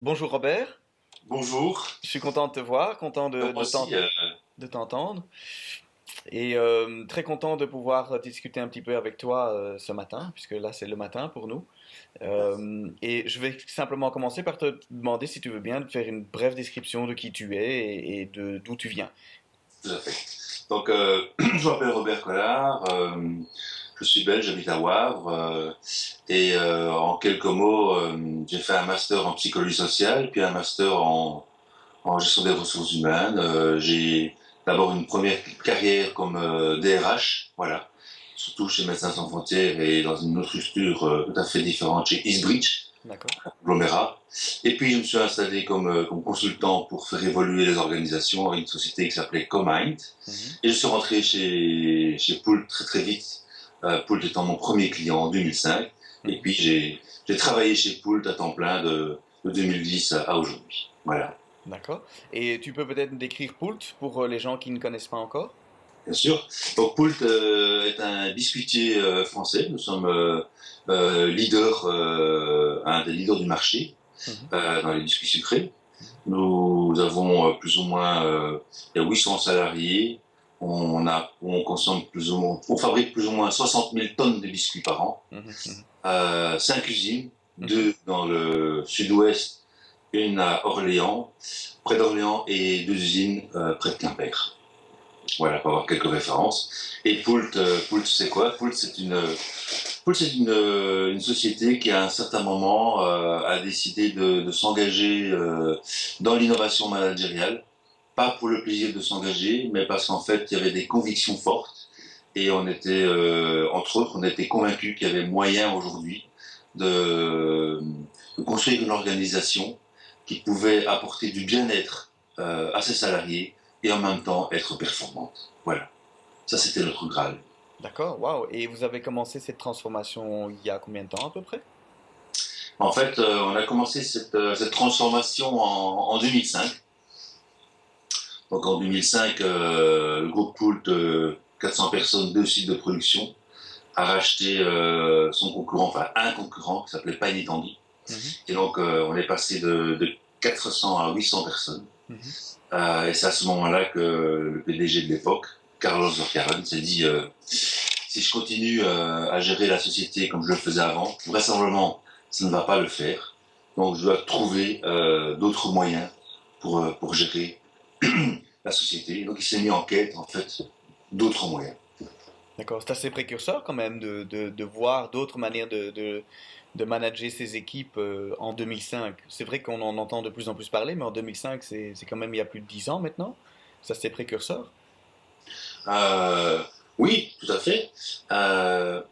Bonjour Robert, Bonjour, je suis content de te voir, content moi aussi. de t'entendre et très content de pouvoir discuter un petit peu avec toi ce matin, puisque là c'est le matin pour nous. Et je vais simplement commencer par te demander si tu veux bien de faire une brève description de qui tu es et de d'où tu viens. Tout à fait. Donc, je m'appelle Robert Collard, je suis belge, j'habite à Wavre, et en quelques mots, j'ai fait un master en psychologie sociale, puis un master en gestion des ressources humaines. J'ai d'abord une première carrière comme DRH, voilà, surtout chez Médecins sans frontières et dans une autre structure tout à fait différente chez Eastbridge, D'accord? conglomérat. Et puis, je me suis installé comme consultant pour faire évoluer les organisations avec une société qui s'appelait Comind. Mhm. Et je suis rentré chez Poult très très vite. Poult étant mon premier client en 2005. Et Mhm. puis, j'ai travaillé chez Poult à temps plein de 2010 à aujourd'hui. Voilà. D'accord. Et tu peux peut-être me décrire Poult pour les gens qui ne connaissent pas encore? Bien sûr. Donc Poult est un biscuitier français. Nous sommes leader, un des leaders du marché Mhm. dans les biscuits sucrés. Nous avons plus ou moins il y a 800 salariés. On consomme plus ou moins, on fabrique plus ou moins 60 000 tonnes de biscuits par an. Mhm. Mhm. 5 usines, Mhm. deux dans le sud-ouest, une à Orléans, près d'Orléans, et deux usines près de Quimper. Voilà, pour avoir quelques références. Et Poult c'est quoi? Poult, c'est une société qui, à un certain moment, a décidé de s'engager dans l'innovation managériale, pas pour le plaisir de s'engager, mais parce qu'en fait, il y avait des convictions fortes et on était, entre autres, on était convaincus qu'il y avait moyen aujourd'hui de, de construire une organisation qui pouvait apporter du bien-être à ses salariés et en même temps être performante. Voilà, ça c'était notre Graal. D'accord, waouh. Et vous avez commencé cette transformation il y a combien de temps à peu près? En fait, on a commencé cette transformation en 2005. Donc en 2005, le groupe Poult, 400 personnes, deux sites de production, a racheté son concurrent, enfin un concurrent qui s'appelait Pine Tanguy. Mhm. Et donc on est passé de 400 à 800 personnes. Mhm. Et c'est à ce moment-là que le PDG de l'époque, Carlos Vercaeren, s'est dit si je continue à gérer la société comme je le faisais avant, vraisemblablement ça ne va pas le faire. Donc je dois trouver d'autres moyens pour gérer la société. Donc il s'est mis en quête en fait d'autres moyens. D'accord, c'est assez précurseur quand même de voir d'autres manières de manager ses équipes en 2005. C'est vrai qu'on en entend de plus en plus parler, mais en 2005, c'est quand même il y a plus de 10 ans maintenant. Ça, c'est précurseur. Euh, oui, tout à fait.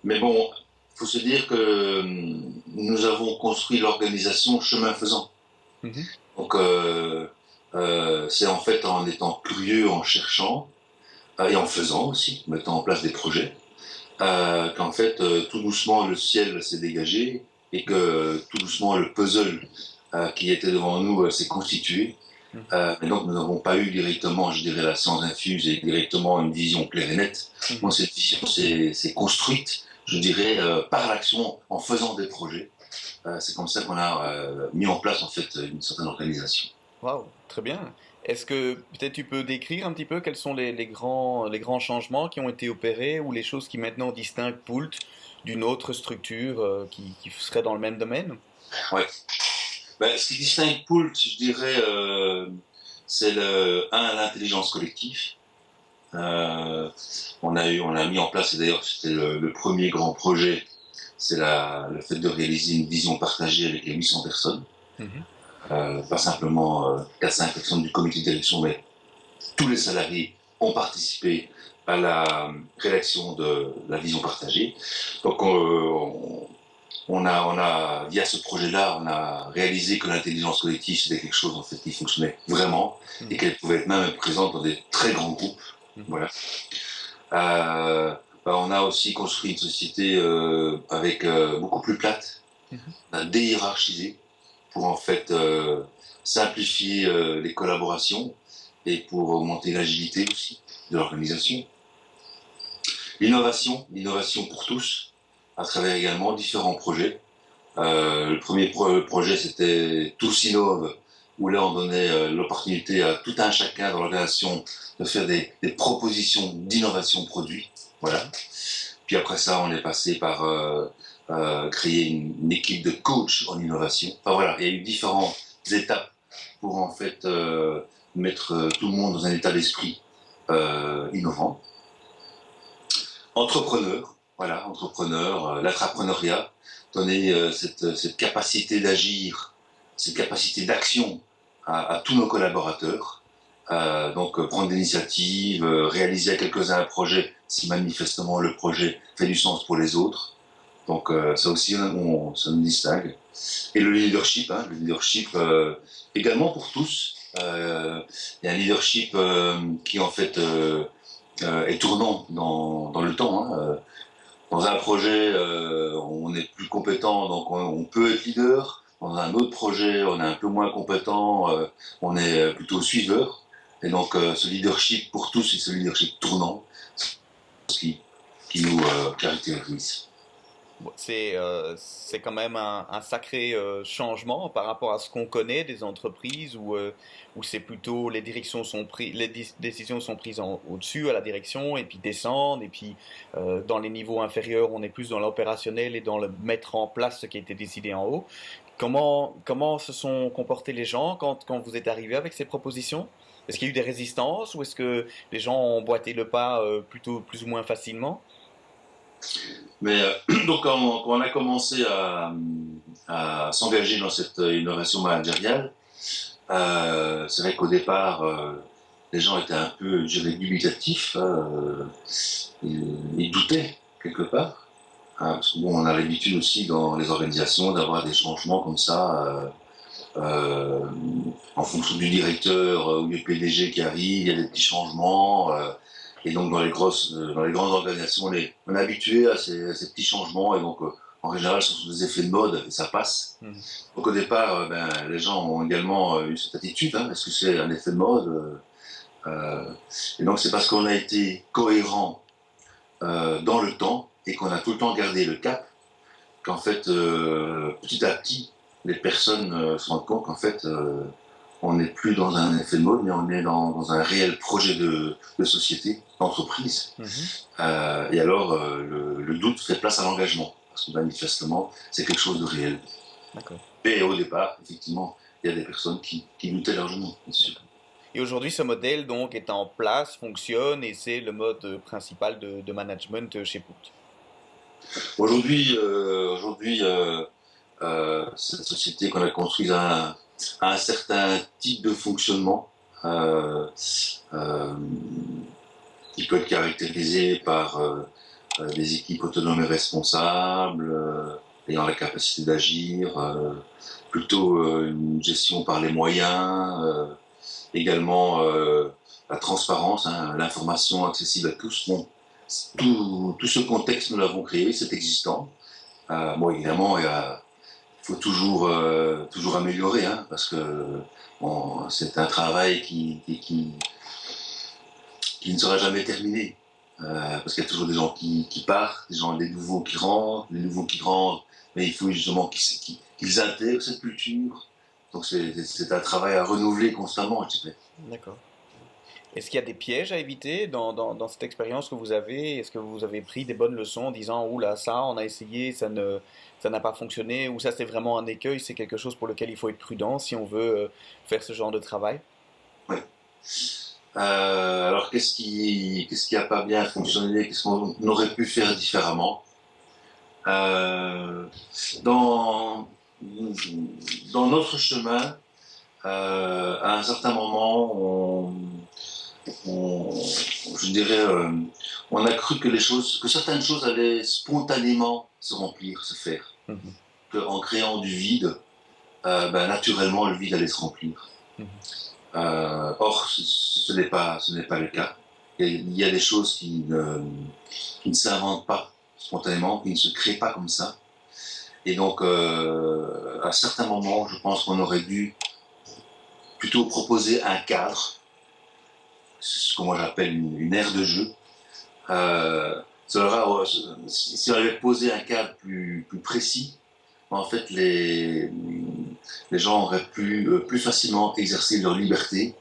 Mais bon, il faut se dire que nous avons construit l'organisation chemin faisant. Mhm. Donc c'est en fait en étant curieux, en cherchant et en faisant aussi, mettant en place des projets, qu'en fait tout doucement le ciel s'est dégagé et que tout doucement le puzzle qui était devant nous s'est constitué. Mhm. Mais donc nous n'avons pas eu directement, je dirais, la science infuse et directement une vision claire et nette. Moi, Mhm. cette vision s'est construite, je dirais, par l'action, en faisant des projets. C'est comme ça qu'on a mis en place en fait une certaine organisation. Waouh, très bien. Est-ce que peut-être tu peux décrire un petit peu quels sont les grands changements qui ont été opérés ou les choses qui maintenant distinguent Poult d'une autre structure qui serait dans le même domaine? Ouais. Ben, ce qui distingue Poult, je dirais, c'est l'intelligence collective. Euh, on a mis en place, et d'ailleurs c'était le premier grand projet, c'est le fait de réaliser une vision partagée avec les 800 personnes. Mhm. Pas simplement 4-5 personnes du comité de direction, mais tous les salariés ont participé à la rédaction de la vision partagée. Donc via ce projet-là, on a réalisé que l'intelligence collective, c'était quelque chose en fait qui fonctionnait vraiment et Mhm. qu'elle pouvait être même présente dans des très grands groupes. Mhm. Voilà. On a aussi construit une société avec beaucoup plus plate, Mhm. déhiérarchisée, pour en fait simplifier les collaborations et pour augmenter l'agilité aussi de l'organisation. L'innovation pour tous, à travers également différents projets. Le premier projet, c'était Tous Innove, où là, on donnait l'opportunité à tout un chacun dans l'organisation de faire des propositions d'innovation produit. Voilà. Puis après ça, on est passé par créer une équipe de coach en innovation. Enfin voilà, il y a eu différentes étapes pour en fait mettre tout le monde dans un état d'esprit innovant. Entrepreneur, voilà, entrepreneur, l'entrepreneuriat, donner cette capacité d'agir, cette capacité d'action à tous nos collaborateurs. Donc prendre des initiatives, réaliser à quelques-uns un projet si manifestement le projet fait du sens pour les autres. Donc ça aussi, ça nous distingue. Et le leadership également pour tous. Il y a un leadership qui en fait est tournant dans le temps. Hein. Dans un projet, on est plus compétent, donc on peut être leader. Dans un autre projet, on est un peu moins compétent, on est plutôt suiveur. Et donc ce leadership pour tous et ce leadership tournant, qui nous caractérise. C'est quand même un sacré changement par rapport à ce qu'on connaît des entreprises où c'est plutôt les directions sont prises, décisions sont prises au-dessus à la direction et puis descendent et puis dans les niveaux inférieurs on est plus dans l'opérationnel et dans le mettre en place ce qui a été décidé en haut. Comment se sont comportés les gens quand vous êtes arrivé avec ces propositions? Est-ce qu'il y a eu des résistances ou est-ce que les gens ont emboîté le pas plutôt plus ou moins facilement? Mais donc quand on a commencé à s'engager dans cette innovation managériale, c'est vrai qu'au départ, les gens étaient un peu, je dirais, dubitatifs, ils doutaient quelque part. Hein, parce que bon, on a l'habitude aussi dans les organisations d'avoir des changements comme ça, en fonction du directeur ou du PDG qui arrive, il y a des petits changements. Et donc dans les grandes organisations, on est habitué à ces petits changements et donc en général ce sont des effets de mode et ça passe. Mhm. Donc au départ, les gens ont également eu cette attitude, hein, est-ce que c'est un effet de mode et donc c'est parce qu'on a été cohérent dans le temps et qu'on a tout le temps gardé le cap qu'en fait, petit à petit, les personnes se rendent compte qu'en fait, on n'est plus dans un effet de mode, mais on est dans un réel projet de société, d'entreprise. Mhm. Et alors, le doute fait place à l'engagement, parce que manifestement, c'est quelque chose de réel. D'accord. Et au départ, effectivement, il y a des personnes qui doutaient largement, bien sûr. Et aujourd'hui, ce modèle donc est en place, fonctionne et c'est le mode principal de management chez Pout. Aujourd'hui, cette société qu'on a construite a un certain type de fonctionnement euh, qui peut être caractérisé par des équipes autonomes et responsables, ayant la capacité d'agir, plutôt une gestion par les moyens, également la transparence, hein, l'information accessible à tous. Bon, tout ce contexte, nous l'avons créé, c'est existant. Bon, évidemment, il faut toujours améliorer, hein, parce que bon, c'est un travail qui ne sera jamais terminé. Parce qu'il y a toujours des gens qui partent, des nouveaux qui rentrent, des nouveaux qui rentrent, mais il faut justement qu'ils intègrent cette culture. Donc c'est un travail à renouveler constamment, je dirais. D'accord. Est-ce qu'il y a des pièges à éviter dans cette expérience que vous avez? Est-ce que vous avez pris des bonnes leçons en disant, oula, ça, on a essayé, ça n'a pas fonctionné, ou ça, c'est vraiment un écueil, c'est quelque chose pour lequel il faut être prudent si on veut faire ce genre de travail? Ouais. Alors qu'est-ce qui a pas bien fonctionné? Qu'est-ce qu'on aurait pu faire différemment? Euh, dans, dans notre chemin, à un certain moment, je dirais, on a cru que certaines choses allaient spontanément se remplir, se faire. Mhm. Qu'en créant du vide, naturellement, le vide allait se remplir. Mhm. Or, ce n'est pas le cas. Il y a des choses qui ne s'inventent pas spontanément, qui ne se créent pas comme ça. Et donc, à certains moments, je pense qu'on aurait dû plutôt proposer un cadre, ce que moi j'appelle une aire de jeu. Si on avait posé un cadre plus précis, en fait, les gens auraient pu plus facilement exercer leur liberté,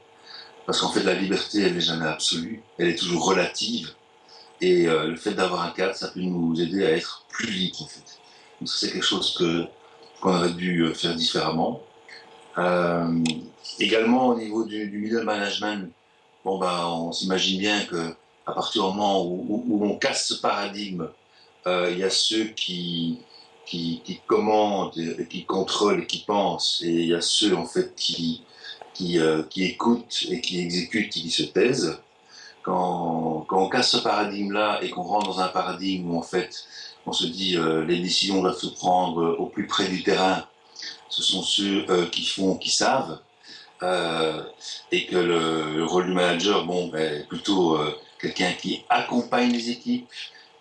parce qu'en fait, la liberté, elle n'est jamais absolue, elle est toujours relative. Et le fait d'avoir un cadre, ça peut nous aider à être plus libres, en fait. Donc, c'est quelque chose qu'on aurait dû faire différemment. Euh, Également, au niveau du middle management, bon, ben, on s'imagine bien que à partir du moment où on casse ce paradigme, il y a ceux qui commandent et qui contrôlent et qui pensent, et il y a ceux en fait qui écoutent et qui exécutent et qui se taisent. Quand on casse ce paradigme-là et qu'on rentre dans un paradigme où en fait on se dit les décisions doivent se prendre au plus près du terrain, ce sont ceux qui font, qui savent, et que le rôle du manager, bon, est plutôt quelqu'un qui accompagne les équipes,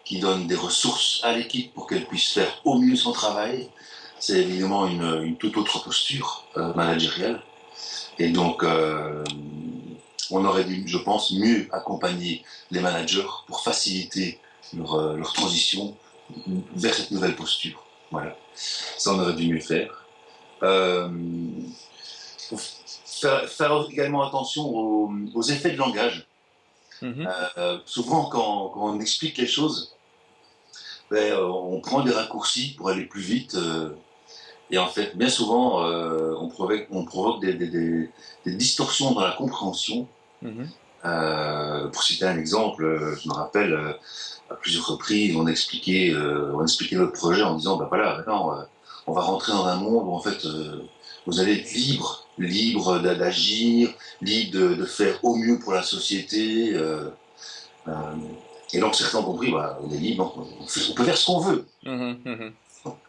qui donne des ressources à l'équipe pour qu'elle puisse faire au mieux son travail. C'est évidemment une toute autre posture managériale. Et donc, on aurait dû, je pense, mieux accompagner les managers pour faciliter leur transition vers cette nouvelle posture. Voilà. Ça, on aurait dû mieux faire. Euh, faut faire également attention aux effets de langage. Mhm. Souvent, quand on explique les choses, on prend des raccourcis pour aller plus vite. Et en fait, bien souvent, on provoque des distorsions dans la compréhension. Mhm. Pour citer un exemple, je me rappelle à plusieurs reprises, on expliquait notre projet en disant, ben voilà, maintenant, on va rentrer dans un monde où en fait, vous allez être libre d'agir, libre de faire au mieux pour la société. Euh, et donc certains ont compris, bah, on est libre, on peut faire ce qu'on veut. Mhm. Mhm.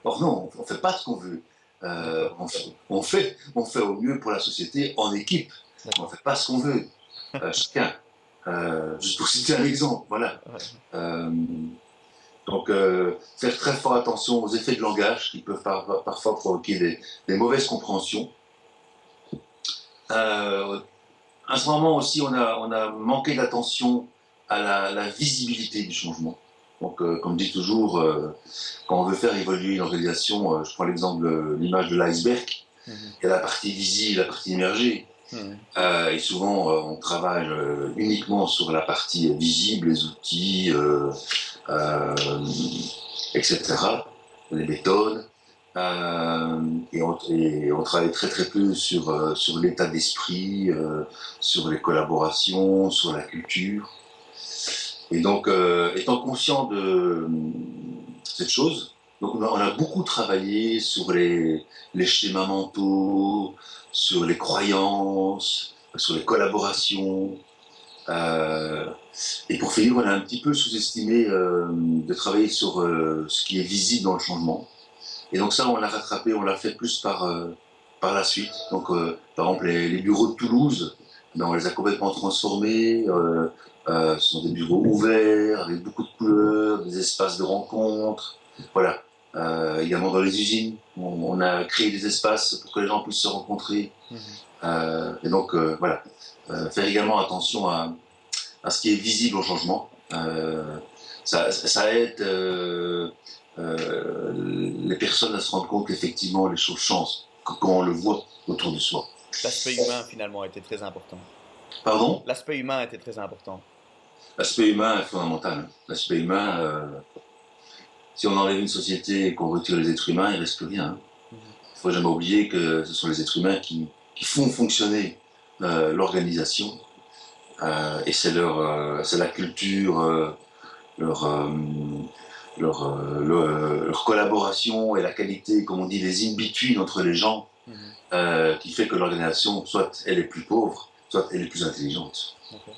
Or non, on ne fait pas ce qu'on veut. D'accord. On fait au mieux pour la société en équipe. On ne D'accord. fait pas ce qu'on veut, chacun. Juste pour citer un exemple, voilà. Ouais. Euh, donc, faire très fort attention aux effets de langage qui peuvent parfois provoquer des mauvaises compréhensions. À ce moment aussi, on a manqué d'attention à la visibilité du changement. Donc, comme je dis toujours, quand on veut faire évoluer une organisation, je prends l'exemple de l'image de l'iceberg, Mhm. il y a la partie visible, la partie immergée. Mhm. Et souvent, on travaille uniquement sur la partie visible, les outils, euh, etc., les méthodes. Et on travaille très très peu sur l'état d'esprit, sur les collaborations, sur la culture. Et donc, étant conscient de cette chose, donc on a beaucoup travaillé sur les schémas mentaux, sur les croyances, sur les collaborations. Euh, et pour finir, on a un petit peu sous-estimé de travailler sur ce qui est visible dans le changement. Et donc ça, on l'a rattrapé, on l'a fait plus par la suite. Donc, par exemple, les bureaux de Toulouse, ben, on les a complètement transformés. Ce sont des bureaux ouverts, avec beaucoup de couleurs, des espaces de rencontre. Voilà. Également dans les usines, on a créé des espaces pour que les gens puissent se rencontrer. Mhm. Et donc, voilà. Faire également attention à ce qui est visible au changement. Ça aide les personnes à se rendre compte qu'effectivement les choses changent quand on le voit autour de soi. L'aspect humain, finalement, était très important. Pardon? L'aspect humain était très important. L'aspect humain est fondamental. L'aspect humain, si on enlève une société et qu'on retire les êtres humains, il ne reste plus rien. Il Mhm. ne faut jamais oublier que ce sont les êtres humains qui font fonctionner l'organisation. Et c'est la culture, leur, euh, leur collaboration et la qualité, comme on dit, les in-between entre les gens, Mhm. qui fait que l'organisation, soit elle est plus pauvre, soit elle est plus intelligente. Ok.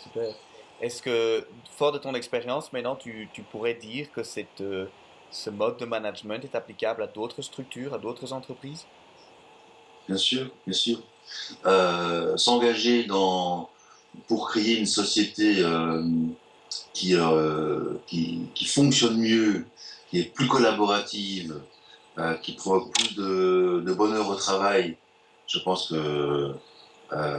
Super. Est-ce que, fort de ton expérience, maintenant, tu pourrais dire que ce mode de management est applicable à d'autres structures, à d'autres entreprises? Bien sûr, bien sûr. S'engager pour créer une société qui fonctionne mieux, qui est plus collaborative, qui provoque plus de bonheur au travail, je pense que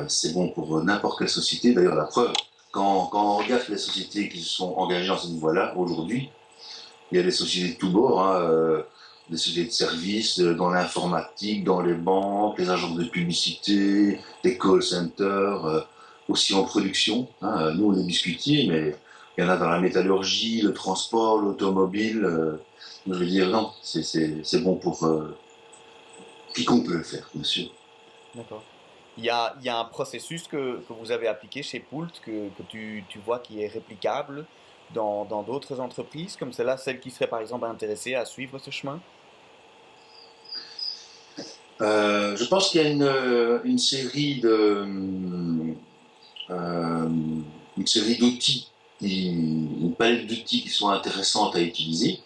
c'est bon pour n'importe quelle société. D'ailleurs, la preuve, quand on regarde les sociétés qui se sont engagées dans cette voie-là, aujourd'hui, il y a des sociétés de tous bords. Hein, des sociétés de services, dans l'informatique, dans les banques, les agences de publicité, des call centers, aussi en production. Hein. Nous, on est biscuitiers, mais il y en a dans la métallurgie, le transport, l'automobile. Je veux dire, non, c'est bon pour quiconque peut le faire, bien sûr. D'accord. Il y a un processus que vous avez appliqué chez Poult que tu vois qui est réplicable dans d'autres entreprises, comme celle-là, celle qui serait par exemple intéressée à suivre ce chemin? Je pense qu'il y a une série de euh, une série d'outils, une palette d'outils qui sont intéressantes à utiliser.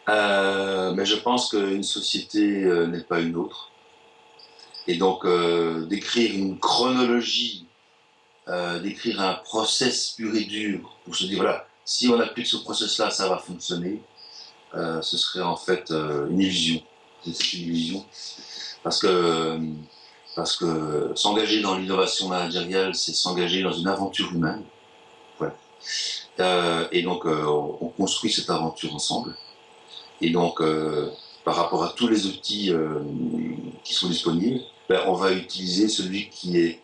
Mais je pense qu'une société n'est pas une autre. Et donc, d'écrire une chronologie, d'écrire un process pur et dur pour se dire, voilà, si on applique ce process-là, ça va fonctionner, ce serait en fait une illusion. C'est une illusion. Parce que, parce que s'engager dans l'innovation managériale, c'est s'engager dans une aventure humaine. Voilà. Et donc, on construit cette aventure ensemble. Et donc, par rapport à tous les outils qui sont disponibles, ben, on va utiliser celui qui est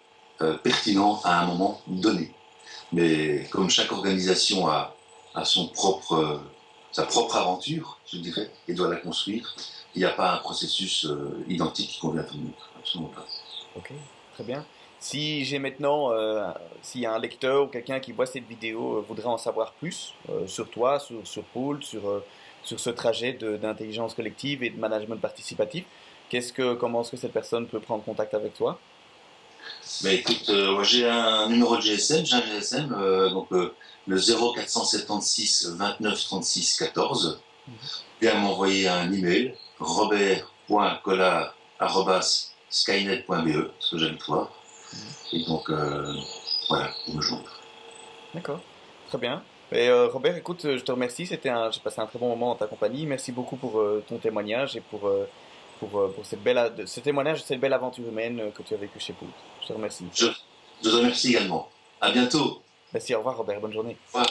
pertinent à un moment donné. Mais comme chaque organisation a sa propre aventure, je dirais, et doit la construire, il n'y a pas un processus identique qui convient à tout le monde. Absolument pas. Ok, très bien. Si j'ai maintenant, s'il y a un lecteur ou quelqu'un qui voit cette vidéo voudrait en savoir plus sur toi, sur Poult, sur ce trajet d'intelligence collective et de management participatif, comment est-ce que cette personne peut prendre contact avec toi? Mais écoute, moi j'ai un numéro de GSM, j'ai un GSM, donc le 0476 29 36 14. Mhm. Bien m'envoyer un email, robert.collard@skynet.be, ce que j'habite voir. Mhm. Et donc, voilà, pour me joindre. D'accord, très bien. Et Robert, écoute, je te remercie. J'ai passé un très bon moment en ta compagnie. Merci beaucoup pour ton témoignage et pour ce témoignage, cette belle aventure humaine que tu as vécue chez Poult. Je te remercie. Je, je te remercie également. À bientôt. Merci, au revoir Robert, bonne journée. Au revoir.